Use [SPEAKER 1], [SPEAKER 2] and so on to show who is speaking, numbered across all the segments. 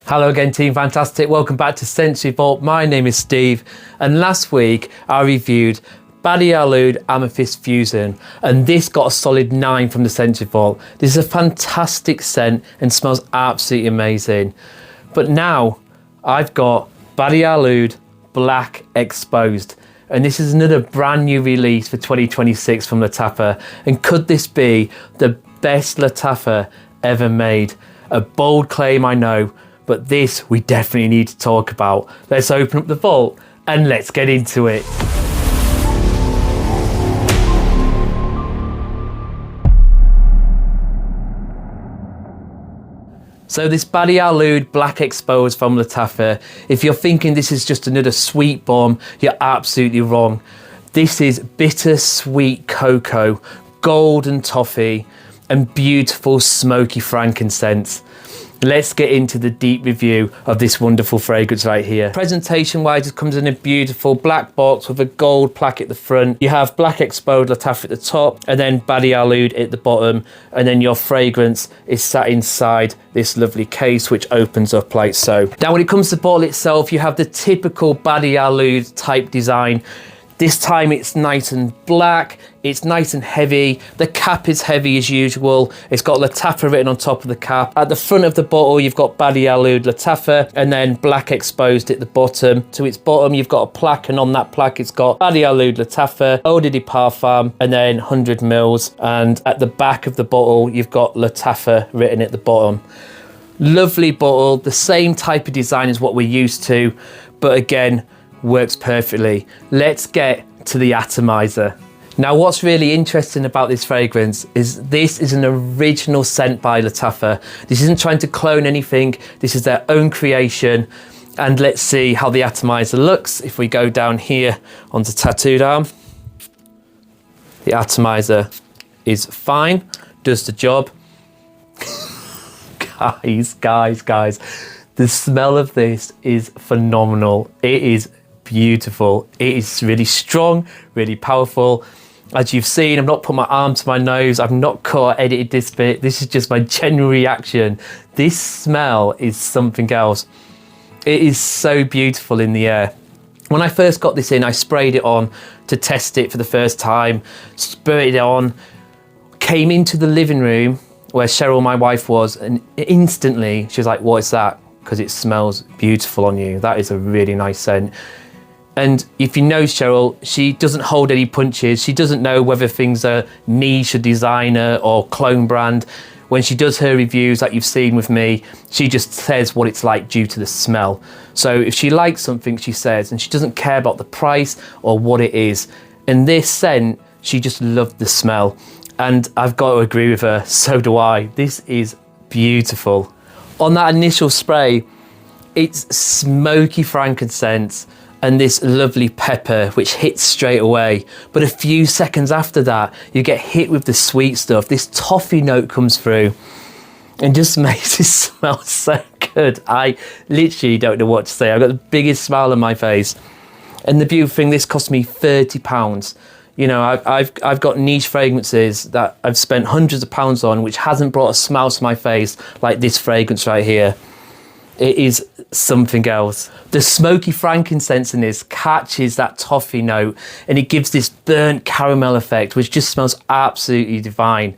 [SPEAKER 1] Hello again, Team Fantastic. Welcome back to Scentsory Vault. My name is Steve, and last week I reviewed Bade'e Al Oud Amethyst Fusion, and this got a solid 9 from the Scentsory Vault. This is a fantastic scent and smells absolutely amazing. But now I've got Bade'e Al Oud Black Exposed, and this is another brand new release for 2026 from Lattafa. And could this be the best Lattafa ever made? A bold claim, I know, but this we definitely need to talk about. Let's open up the vault and let's get into it. So this Bade'e Al Oud Black Exposed from Lattafa, if you're thinking this is just another sweet bomb, you're absolutely wrong. This is bitter sweet cocoa, golden toffee, and beautiful smoky frankincense. Let's get into the deep review of this wonderful fragrance right here. Presentation wise, it comes in a beautiful black box with a gold plaque at the front. You have Black Exposed Lattafa at the top, and then Bade'e Al Oud at the bottom, and then your fragrance is sat inside this lovely case which opens up like so. Now when it comes to the bottle itself, you have the typical Bade'e Al Oud type design. This time it's nice and black, it's nice and heavy. The cap is heavy as usual. It's got Lattafa written on top of the cap. At the front of the bottle, you've got Bade'e Al Oud Lattafa and then Black Exposed at the bottom. To its bottom, you've got a plaque, and on that plaque, it's got Bade'e Al Oud Lattafa, Eau de Parfum, and then 100 mils. And at the back of the bottle, you've got Lattafa written at the bottom. Lovely bottle, the same type of design as what we're used to, but again, works perfectly. Let's get to the Atomizer. Now what's really interesting about this fragrance is this is an original scent by Lattafa. This isn't trying to clone anything, this is their own creation. And let's see how the Atomizer looks. If we go down here onto tattooed arm, the Atomizer is fine, does the job. guys, the smell of this is phenomenal. It is beautiful. It is really strong, really powerful. As you've seen, I've not put my arm to my nose, I've not cut or edited this bit. This is just my general reaction. This smell is something else. It is so beautiful in the air. When I first got this in, I sprayed it on to test it for the first time, sprayed it on, came into the living room where Cheryl, my wife, was, and instantly she was like, "What is that?" Because it smells beautiful on you. That is a really nice scent. And if you know Cheryl, she doesn't hold any punches. She doesn't know whether things are niche or designer or clone brand. When she does her reviews, like you've seen with me, she just says what it's like due to the smell. So if she likes something, she says, and she doesn't care about the price or what it is. And this scent, she just loved the smell. And I've got to agree with her, so do I. This is beautiful. On that initial spray, it's smoky frankincense and this lovely pepper which hits straight away. But a few seconds after that, you get hit with the sweet stuff. This toffee note comes through and just makes it smell so good. I literally don't know what to say. I've got the biggest smile on my face. And the beautiful thing, this cost me £30. You know, I've got niche fragrances that I've spent hundreds of pounds on, which hasn't brought a smile to my face like this fragrance right here. It is something else. The smoky frankincense in this catches that toffee note, and it gives this burnt caramel effect, which just smells absolutely divine.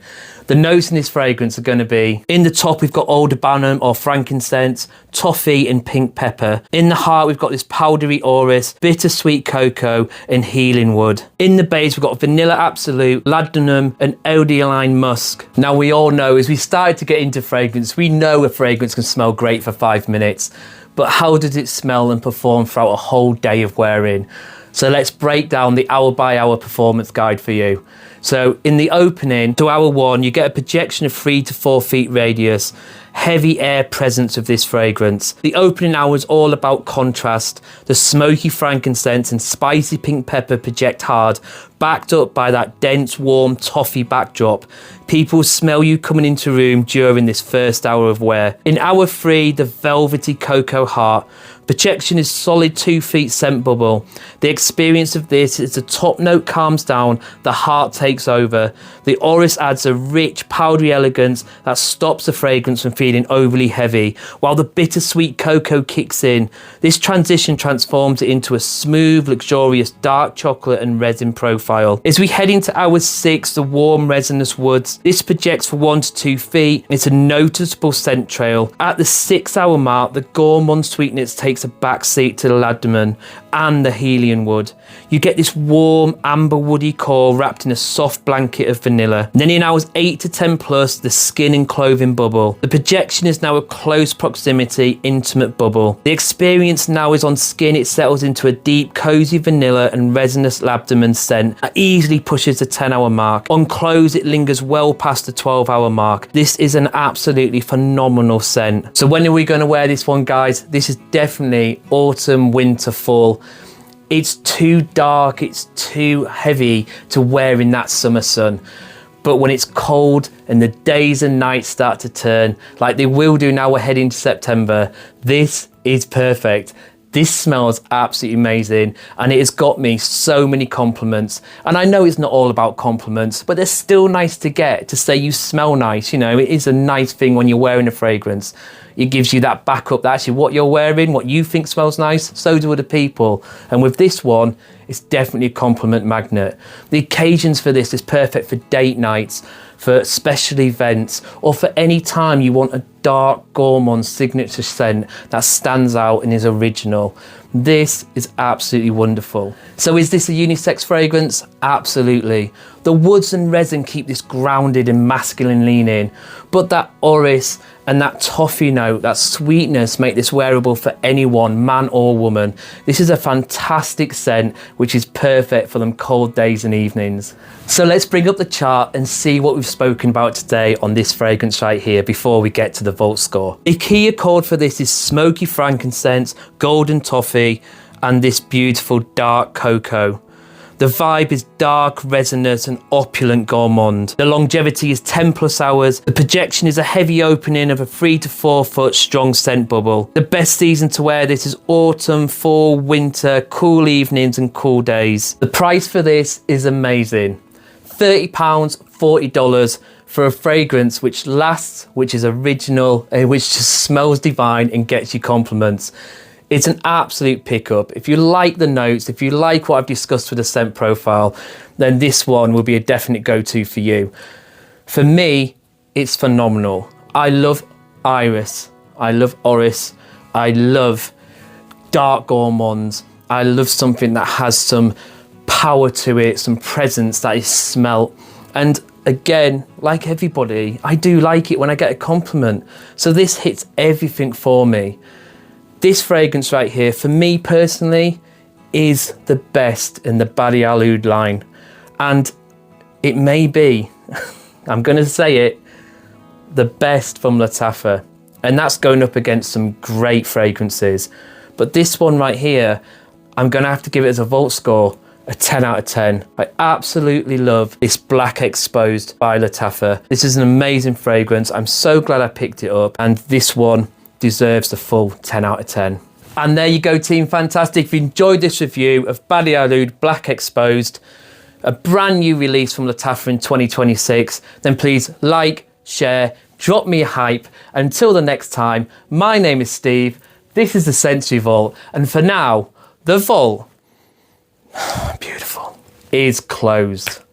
[SPEAKER 1] The notes in this fragrance are going to be, in the top we've got Olibanum or frankincense, toffee and pink pepper. In the heart we've got this powdery Orris, bittersweet cocoa and Healingwood. In the base we've got vanilla absolute, Labdanum and Edenolide musk. Now we all know, as we started to get into fragrance, we know a fragrance can smell great for 5 minutes, but how does it smell and perform throughout a whole day of wearing? So let's break down the hour by hour performance guide for you. So in the opening to hour 1, you get a projection of 3 to 4 feet radius, heavy air presence of this fragrance. The opening hour is all about contrast. The smoky frankincense and spicy pink pepper project hard, backed up by that dense, warm toffee backdrop. People smell you coming into room during this first hour of wear. In hour 3, the velvety cocoa heart. Projection is solid 2 feet scent bubble. The experience of this is the top note calms down, the heart takes over. The Orris adds a rich, powdery elegance that stops the fragrance from feeling overly heavy, while the bittersweet cocoa kicks in. This transition transforms it into a smooth, luxurious dark chocolate and resin profile. As we head into hour 6, the warm resinous woods. This projects for 1 to 2 feet. It's a noticeable scent trail. At the 6-hour mark, the gourmand sweetness takes a backseat to the Labdanum and the Healingwood. You get this warm amber woody core wrapped in a soft blanket of vanilla. And then in hours 8 to 10 plus, the skin and clothing bubble. The projection is now a close proximity, intimate bubble. The experience now is on skin. It settles into a deep, cozy vanilla and resinous Labdanum scent that easily pushes the 10-hour mark. On close, it lingers well past the 12-hour mark. This is an absolutely phenomenal scent. So when are we going to wear this one, guys? This is definitely autumn, winter, fall. It's too dark, it's too heavy to wear in that summer sun. But when it's cold and the days and nights start to turn, like they will do now we're heading to September, this is perfect. This smells absolutely amazing, and it has got me so many compliments. And I know it's not all about compliments, but they're still nice to get, to say you smell nice. You know, it is a nice thing when you're wearing a fragrance. It gives you that backup that actually what you're wearing, what you think smells nice, so do other people. And with this one, it's definitely a compliment magnet. The occasions for this is perfect for date nights, for special events, or for any time you want a dark gourmand signature scent that stands out and is original. This is absolutely wonderful. So is this a unisex fragrance? Absolutely. The woods and resin keep this grounded and masculine leaning, but that Orris and that toffee note, that sweetness, make this wearable for anyone, man or woman. This is a fantastic scent which is perfect for them cold days and evenings. So let's bring up the chart and see what we've spoken about today on this fragrance right here before we get to the vault score. A key accord for this is smoky frankincense, golden toffee, and this beautiful dark cocoa. The vibe is dark, resinous and opulent gourmand. The longevity is 10 plus hours. The projection is a heavy opening of a 3 to 4 foot strong scent bubble. The best season to wear this is autumn, fall, winter, cool evenings and cool days. The price for this is amazing. £30, $40 for a fragrance which lasts, which is original, and which just smells divine and gets you compliments. It's an absolute pickup. If you like the notes, if you like what I've discussed with the scent profile, then this one will be a definite go-to for you. For me, it's phenomenal. I love Iris. I love Orris. I love dark gourmands. I love something that has some power to it, some presence that is smelt. And again, like everybody, I do like it when I get a compliment. So this hits everything for me. This fragrance right here, for me personally, is the best in the Bade'e Al Oud line. And it may be, I'm gonna say it, the best from Lattafa. And that's going up against some great fragrances. But this one right here, I'm gonna have to give it as a vault score, a 10 out of 10. I absolutely love this Black Exposed by Lattafa. This is an amazing fragrance. I'm so glad I picked it up. And this one deserves the full 10 out of 10. And there you go, team, fantastic. If you enjoyed this review of Bade'e Al Oud Black Exposed, a brand new release from Lattafa in 2026, then please like, share, drop me a hype. Until the next time, my name is Steve, this is the Scentsory Vault, and for now, the vault, beautiful, is closed.